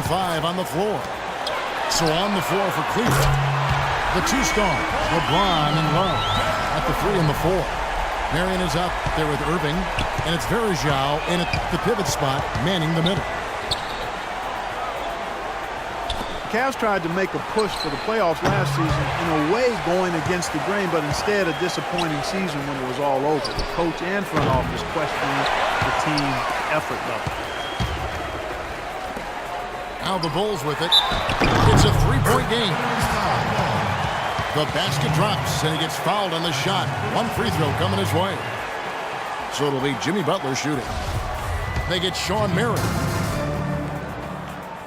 5 on the floor. So on the floor for Cleveland, the two stars, LeBron and Love, at the 3 and the 4. Marion is out there with Irving, and it's Varejao in at the pivot spot, manning the middle. The Cavs tried to make a push for the playoffs last season, in a way going against the grain, but instead a disappointing season when it was all over. The coach and front office questioning the team effort level. Now the Bulls with it. It's a three-point game. The basket drops, and he gets fouled on the shot. One free throw coming his way. So it'll be Jimmy Butler shooting. They get Sean Marion.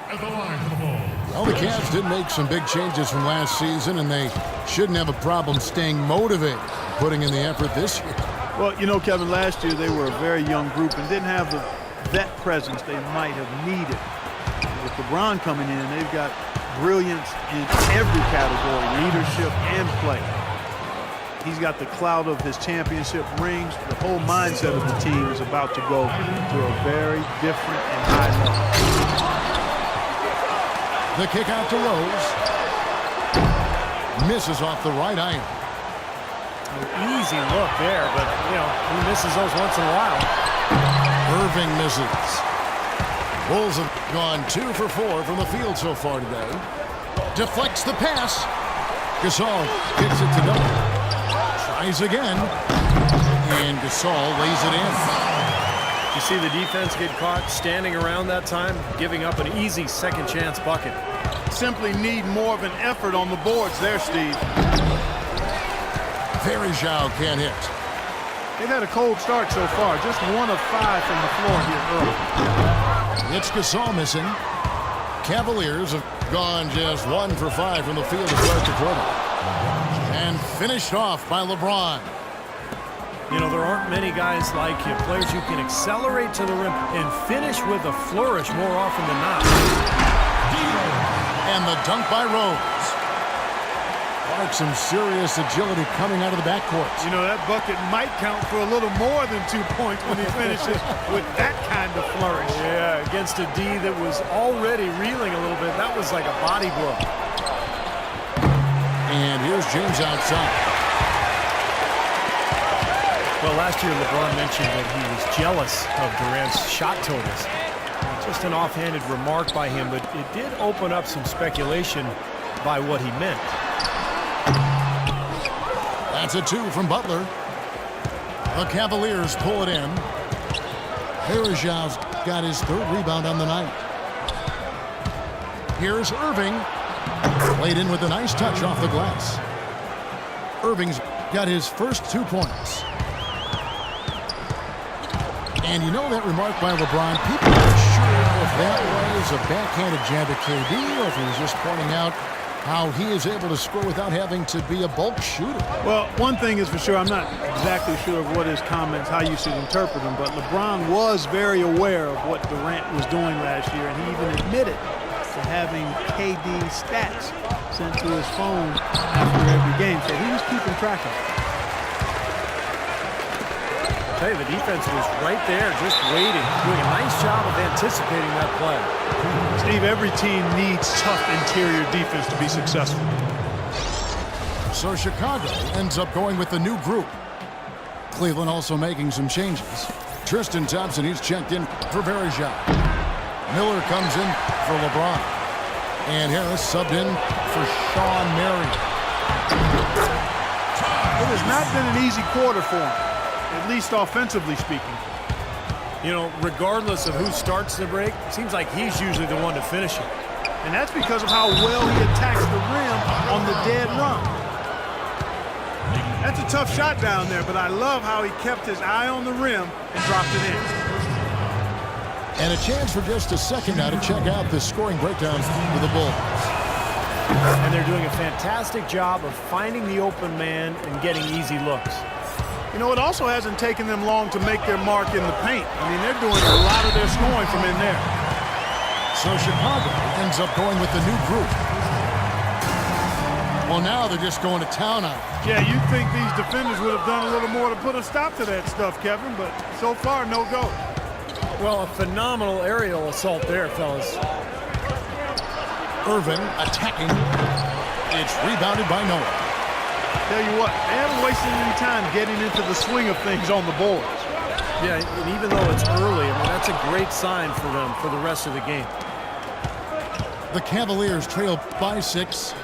At the line for the Bulls. Well, the Cavs did make some big changes from last season, and they shouldn't have a problem staying motivated, putting in the effort this year. Well, you know, Kevin, last year they were a very young group and didn't have the vet presence they might have needed. With LeBron coming in, they've got brilliance in every category, leadership and play. He's got the clout of his championship rings. The whole mindset of the team is about to go to a very different and high level. The kick out to Rose. Misses off the right iron. An easy look there, but, you know, he misses those once in a while. Irving misses. Bulls have gone 2 for 4 from the field so far today. Deflects the pass. Gasol kicks it to Dunn. Tries again. And Gasol lays it in. You see the defense get caught standing around that time, giving up an easy second chance bucket. Simply need more of an effort on the boards there, Steve. Varejao can't hit. They've had a cold start so far. Just 1 of 5 from the floor here early. It's Gasol missing. Cavaliers have gone just 1 for 5 from the field to start the quarter. And finished off by LeBron. You know, there aren't many guys like him, players who can accelerate to the rim and finish with a flourish more often than not. And the dunk by Rose. Some serious agility coming out of the backcourt. You know, that bucket might count for a little more than 2 points when he finishes with that kind of flourish. Yeah, against a D that was already reeling a little bit. That was like a body blow. And here's James outside. Well, last year LeBron mentioned that he was jealous of Durant's shot totals. Just an offhanded remark by him, but it did open up some speculation by what he meant. That's a 2 from Butler. The Cavaliers pull it in. Varejao's got his 3rd rebound on the night. Here's Irving. Played in with a nice touch off the glass. Irving's got his first 2 points. And you know that remark by LeBron, people aren't sure if that was a backhanded jab at KD or if he was just pointing out how he is able to score without having to be a bulk shooter. Well, one thing is for sure, I'm not exactly sure of what his comments, how you should interpret them, but LeBron was very aware of what Durant was doing last year, and he even admitted to having KD stats sent to his phone after every game, so he was keeping track of it. I'll tell you, the defense was right there, just waiting, doing a nice job of anticipating that play. Steve, every team needs tough interior defense to be successful. So Chicago ends up going with the new group. Cleveland also making some changes. Tristan Thompson, he's checked in for Varejao. Miller comes in for LeBron. And Harris subbed in for Sean Marion. It has not been an easy quarter for him, at least offensively speaking. You know, regardless of who starts the break, it seems like he's usually the one to finish it. And that's because of how well he attacks the rim on the dead run. That's a tough shot down there, but I love how he kept his eye on the rim and dropped it in. And a chance for just a second now to check out the scoring breakdown for the Bulls. And they're doing a fantastic job of finding the open man and getting easy looks. You know, it also hasn't taken them long to make their mark in the paint. I mean, they're doing a lot of their scoring from in there. So Chicago ends up going with the new group. Well, now they're just going to town on it. Yeah, you'd think these defenders would have done a little more to put a stop to that stuff, Kevin, but so far, no go. Well, a phenomenal aerial assault there, fellas. Irving attacking. It's rebounded by Noah. Tell you what, they haven't wasted any time getting into the swing of things on the boards. Yeah, and even though it's early, I mean, that's a great sign for them for the rest of the game. The Cavaliers trail by 6.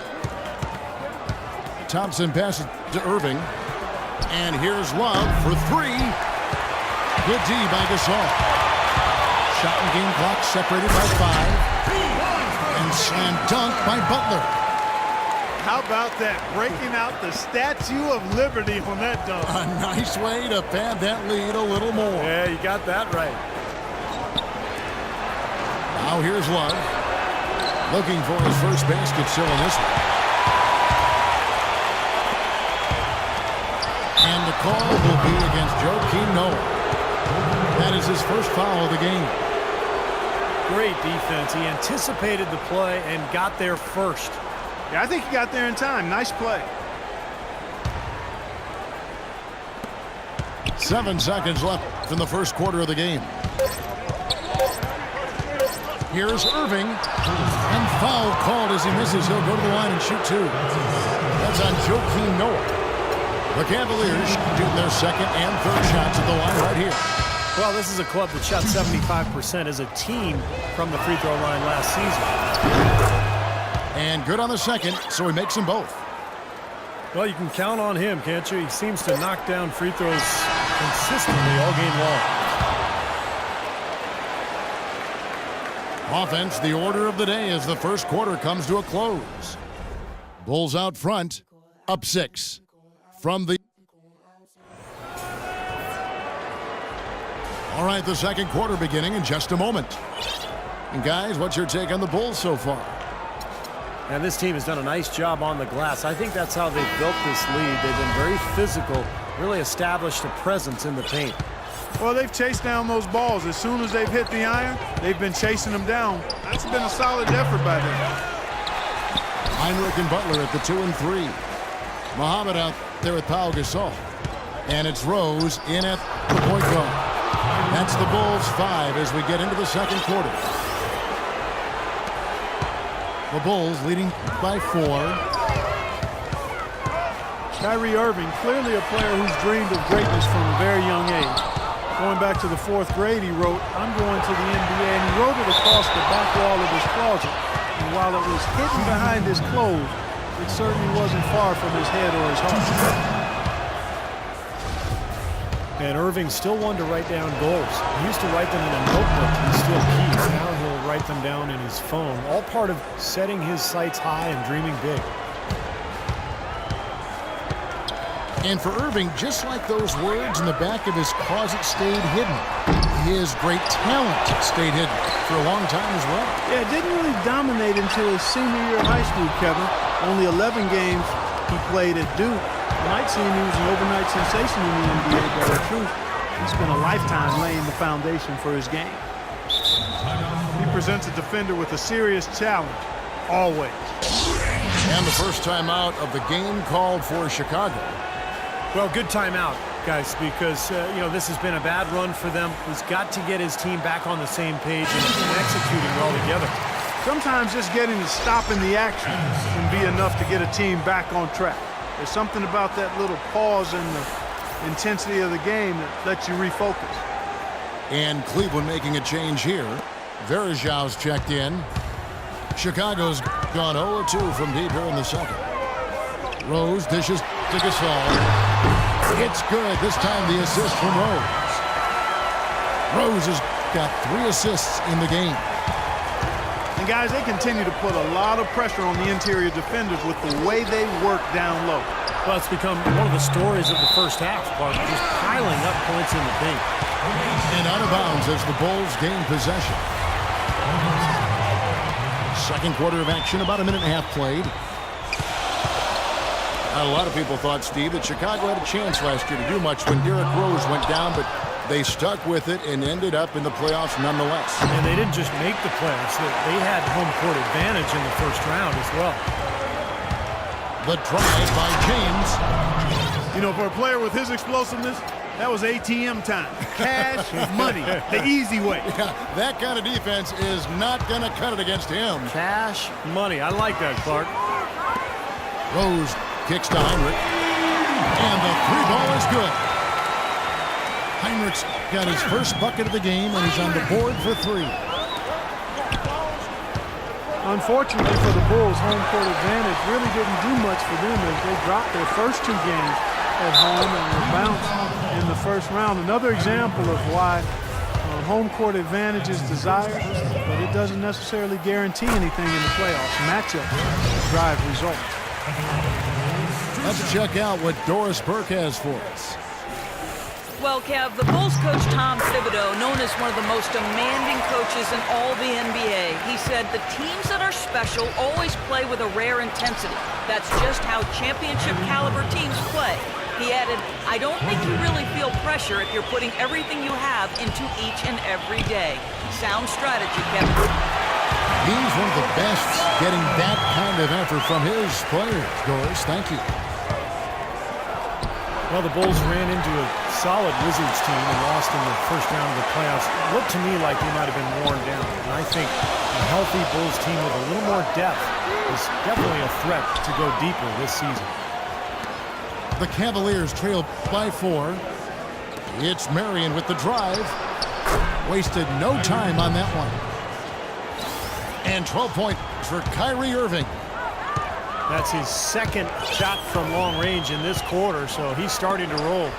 Thompson passes to Irving. And here's Love for 3. Good D by Gasol. Shot and game clock separated by 5. And slam dunk by Butler. How about that? Breaking out the Statue of Liberty on that dunk. A nice way to pad that lead a little more. Yeah, you got that right. Now here's Love. Looking for his first basket still in this one. And the call will be against Joakim Noah. That is his first foul of the game. Great defense. He anticipated the play and got there first. Yeah, I think he got there in time. Nice play. 7 seconds left in the first quarter of the game. Here's Irving. And foul called as he misses. He'll go to the line and shoot 2. That's on Joakim Noah. The Cavaliers shooting their second and third shots at the line right here. Well, this is a club that shot 75% as a team from the free throw line last season. And good on the second, so he makes them both. Well, you can count on him, can't you? He seems to knock down free throws consistently all game long. Offense, the order of the day as the first quarter comes to a close. Bulls out front, up 6. From the... All right, the second quarter beginning in just a moment. And guys, what's your take on the Bulls so far? And this team has done a nice job on the glass. I think that's how they've built this lead. They've been very physical, really established a presence in the paint. Well, they've chased down those balls. As soon as they've hit the iron, they've been chasing them down. That's been a solid effort by them. Heinrich and Butler at the 2 and 3. Muhammad out there with Pau Gasol. And it's Rose in at the point guard. That's the Bulls 5 as we get into the second quarter. The Bulls leading by 4. Kyrie Irving, clearly a player who's dreamed of greatness from a very young age. Going back to the 4th grade, he wrote, "I'm going to the NBA," and he wrote it across the back wall of his closet. And while it was hidden behind his clothes, it certainly wasn't far from his head or his heart. And Irving still wanted to write down goals. He used to write them in a notebook. He still keeps. Now he'll write them down in his phone. All part of setting his sights high and dreaming big. And for Irving, just like those words in the back of his closet stayed hidden, his great talent stayed hidden for a long time as well. Yeah, it didn't really dominate until his senior year of high school, Kevin. Only 11 games he played at Duke. You might seem he was an overnight sensation in the NBA, but in truth, he spent a lifetime laying the foundation for his game. He presents a defender with a serious challenge, always. And the first timeout of the game called for Chicago. Well, good timeout, guys, because, this has been a bad run for them. He's got to get his team back on the same page and executing well together. Sometimes just getting to stop in the action can be enough to get a team back on track. There's something about that little pause in the intensity of the game that lets you refocus. And Cleveland making a change here. Verajau's checked in. Chicago's gone 0-2 from deep here in the second. Rose dishes to Gasol. It's good. This time the assist from Rose. Rose has got 3 assists in the game. And guys, they continue to put a lot of pressure on the interior defenders with the way they work down low. Well, it's become one of the stories of the first half, Clark, just piling up points in the paint. And out of bounds as the Bulls gain possession. Second quarter of action, about a minute and a half played. A lot of people thought, Steve, that Chicago had a chance last year to do much when Derrick Rose went down, but they stuck with it and ended up in the playoffs nonetheless. And they didn't just make the playoffs. They had home court advantage in the first round as well. The drive by James. You know, for a player with his explosiveness, That was ATM time. Cash money, the easy way. Yeah, that kind of defense is not going to cut it against him. Cash money. I like that, Clark. Rose kicks to Heinrich. And the three ball is good. Heinrich's got his first bucket of the game, and he's on the board for three. Unfortunately for the Bulls, home court advantage really didn't do much for them as they dropped their first two games at home and were bounced in the first round. Another example of why home court advantage is desired, but it doesn't necessarily guarantee anything in the playoffs. Matchups drive results. Let's check out what Doris Burke has for us. Well, Kev, the Bulls coach Tom Thibodeau, known as one of the most demanding coaches in all the NBA, he said the teams that are special always play with a rare intensity. That's just how championship caliber teams play. He added, I don't think you really feel pressure if you're putting everything you have into each and every day. Sound strategy, Kevin. He's one of the best getting that kind of effort from his players, Doris. Thank you. Well, the Bulls ran into a solid Wizards team and lost in the first round of the playoffs. It looked to me like they might have been worn down. And I think a healthy Bulls team with a little more depth is definitely a threat to go deeper this season. The Cavaliers trail by 4. It's Marion with the drive. Wasted no time on that one. And 12 points for Kyrie Irving. That's his second shot from long range in this quarter, so he's starting to roll.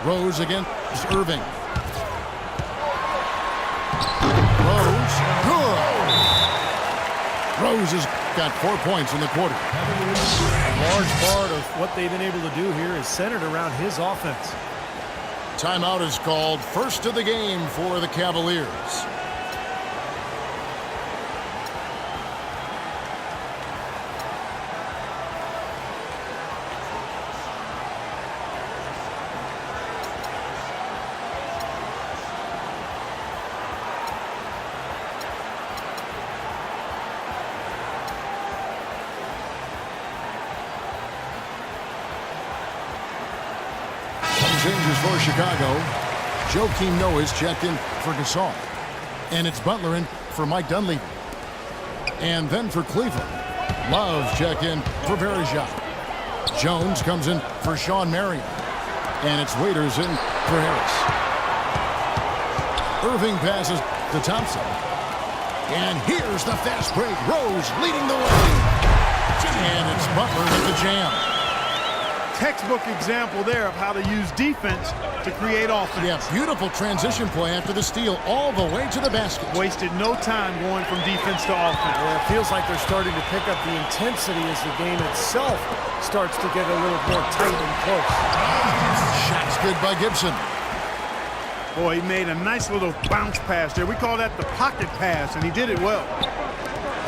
Rose against Irving. Rose, good. Rose has got 4 points in the quarter. A large part of what they've been able to do here is centered around his offense. Timeout is called. First of the game for the Cavaliers. Changes for Chicago. Joakim Noah's checked in for Gasol. And it's Butler in for Mike Dunleavy. And then for Cleveland, Love checked in for Berejak. Jones comes in for Sean Marion. And it's Waiters in for Harris. Irving passes to Thompson. And here's the fast break. Rose leading the way. And it's Butler with the jam. Textbook example there of how to use defense to create offense. Yeah, beautiful transition play after the steal all the way to the basket. Wasted no time going from defense to offense. Well, it feels like they're starting to pick up the intensity as the game itself starts to get a little more tight and close. Shot's good by Gibson. Boy, he made a nice little bounce pass there. We call that the pocket pass, and he did it well.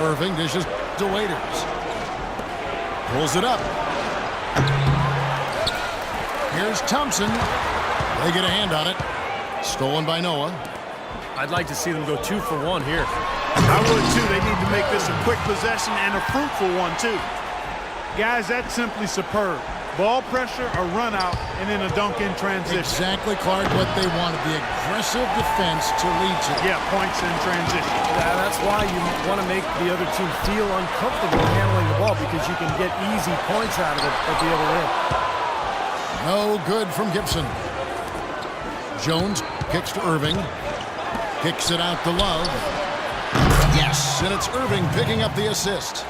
Irving dishes to Waiters. Pulls it up. Here's Thompson. They get a hand on it. Stolen by Noah. I'd like to see them go 2 for 1 here. I would too. They need to make this a quick possession and a fruitful one too. Guys, that's simply superb. Ball pressure, a run out, and then a dunk in transition. Exactly, Clark, what they wanted. The aggressive defense to lead to. Yeah, points in transition. Yeah, that's why you want to make the other team feel uncomfortable handling the ball, because you can get easy points out of it at the other end. No good from Gibson. Jones kicks to Irving. Kicks it out to Love. Yes, and it's Irving picking up the assist.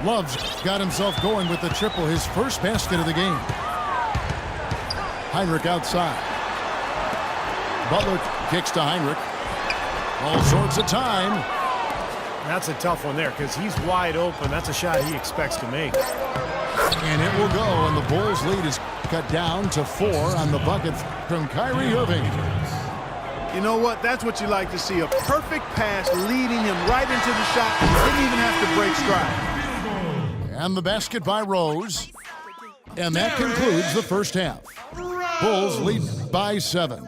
Love's got himself going with the triple, his first basket of the game. Heinrich outside. Butler kicks to Heinrich. All sorts of time. That's a tough one there because he's wide open. That's a shot he expects to make. And it will go, and the Bulls' lead is cut down to 4 on the bucket from Kyrie Irving. You know what? That's what you like to see. A perfect pass leading him right into the shot. Didn't even have to break stride. And the basket by Rose. And that concludes the first half. Bulls lead by 7.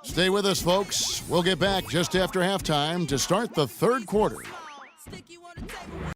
Stay with us, folks. We'll get back just after halftime to start the third quarter.